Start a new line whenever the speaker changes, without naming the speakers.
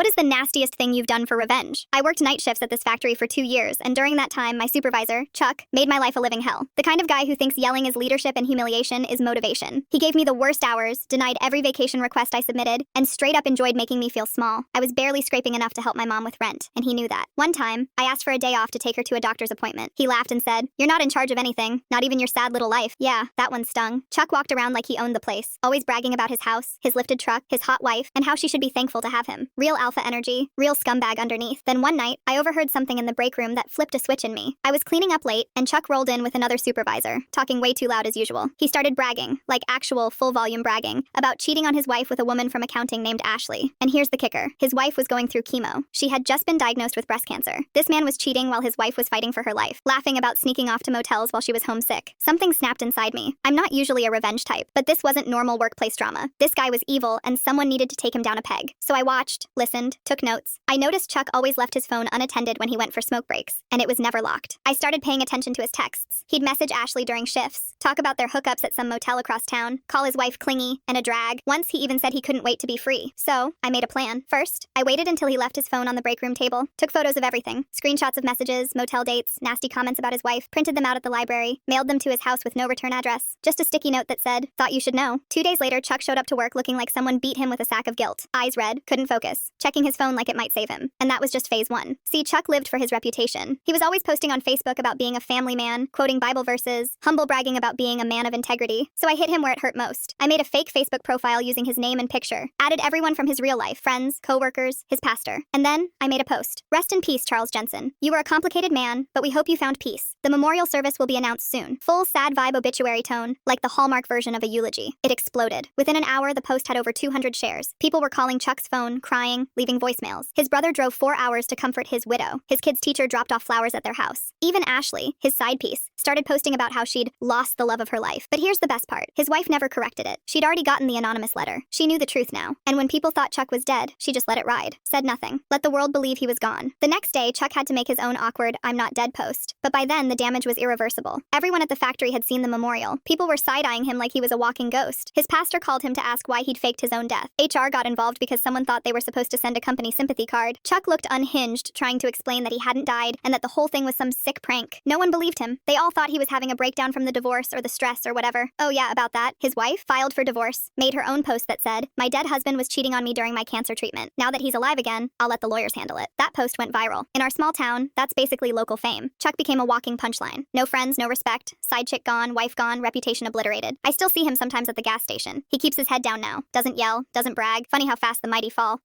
What is the nastiest thing you've done for revenge? I worked night shifts at this factory for 2 years, and during that time, my supervisor, Chuck, made my life a living hell. The kind of guy who thinks yelling is leadership and humiliation is motivation. He gave me the worst hours, denied every vacation request I submitted, and straight up enjoyed making me feel small. I was barely scraping enough to help my mom with rent, and he knew that. One time, I asked for a day off to take her to a doctor's appointment. He laughed and said, "You're not in charge of anything, not even your sad little life." Yeah, that one stung. Chuck walked around like he owned the place, always bragging about his house, his lifted truck, his hot wife, and how she should be thankful to have him. Real alpha energy, real scumbag underneath. Then one night, I overheard something in the break room that flipped a switch in me. I was cleaning up late, and Chuck rolled in with another supervisor, talking way too loud as usual. He started bragging, like actual full-volume bragging, about cheating on his wife with a woman from accounting named Ashley. And here's the kicker. His wife was going through chemo. She had just been diagnosed with breast cancer. This man was cheating while his wife was fighting for her life, laughing about sneaking off to motels while she was homesick. Something snapped inside me. I'm not usually a revenge type, but this wasn't normal workplace drama. This guy was evil, and someone needed to take him down a peg. So I watched, listened, took notes. I noticed Chuck always left his phone unattended when he went for smoke breaks, and it was never locked. I started paying attention to his texts. He'd message Ashley during shifts, talk about their hookups at some motel across town, call his wife clingy and a drag. Once he even said he couldn't wait to be free. So I made a plan. First, I waited until he left his phone on the break room table, took photos of everything, screenshots of messages, motel dates, nasty comments about his wife, printed them out at the library, mailed them to his house with no return address. Just a sticky note that said, "Thought you should know." 2 days later, Chuck showed up to work looking like someone beat him with a sack of guilt. Eyes red, couldn't focus, checking his phone like it might save him. And that was just phase 1. See, Chuck lived for his reputation. He was always posting on Facebook about being a family man, quoting Bible verses, humble bragging about being a man of integrity. So I hit him where it hurt most. I made a fake Facebook profile using his name and picture, added everyone from his real life, friends, co-workers, his pastor. And then I made a post. "Rest in peace, Charles Jensen. You were a complicated man, but we hope you found peace. The memorial service will be announced soon." Full sad vibe obituary tone, like the Hallmark version of a eulogy. It exploded. Within an hour, the post had over 200 shares. People were calling Chuck's phone, crying, leaving voicemails. His brother drove 4 hours to comfort his widow. His kid's teacher dropped off flowers at their house. Even Ashley, his side piece, started posting about how she'd lost the love of her life. But here's the best part. His wife never corrected it. She'd already gotten the anonymous letter. She knew the truth now. And when people thought Chuck was dead, she just let it ride. Said nothing. Let the world believe he was gone. The next day, Chuck had to make his own awkward "I'm not dead" post. But by then, the damage was irreversible. Everyone at the factory had seen the memorial. People were side-eyeing him like he was a walking ghost. His pastor called him to ask why he'd faked his own death. HR got involved because someone thought they were supposed to send a company sympathy card. Chuck looked unhinged, trying to explain that he hadn't died and that the whole thing was some sick prank. No one believed him. They all thought he was having a breakdown from the divorce or the stress or whatever. Oh yeah, about that. His wife filed for divorce, made her own post that said, "My dead husband was cheating on me during my cancer treatment. Now that he's alive again, I'll let the lawyers handle it." That post went viral. In our small town, that's basically local fame. Chuck became a walking punchline. No friends, no respect. Side chick gone, wife gone, reputation obliterated. I still see him sometimes at the gas station. He keeps his head down now. Doesn't yell, doesn't brag. Funny how fast the mighty fall.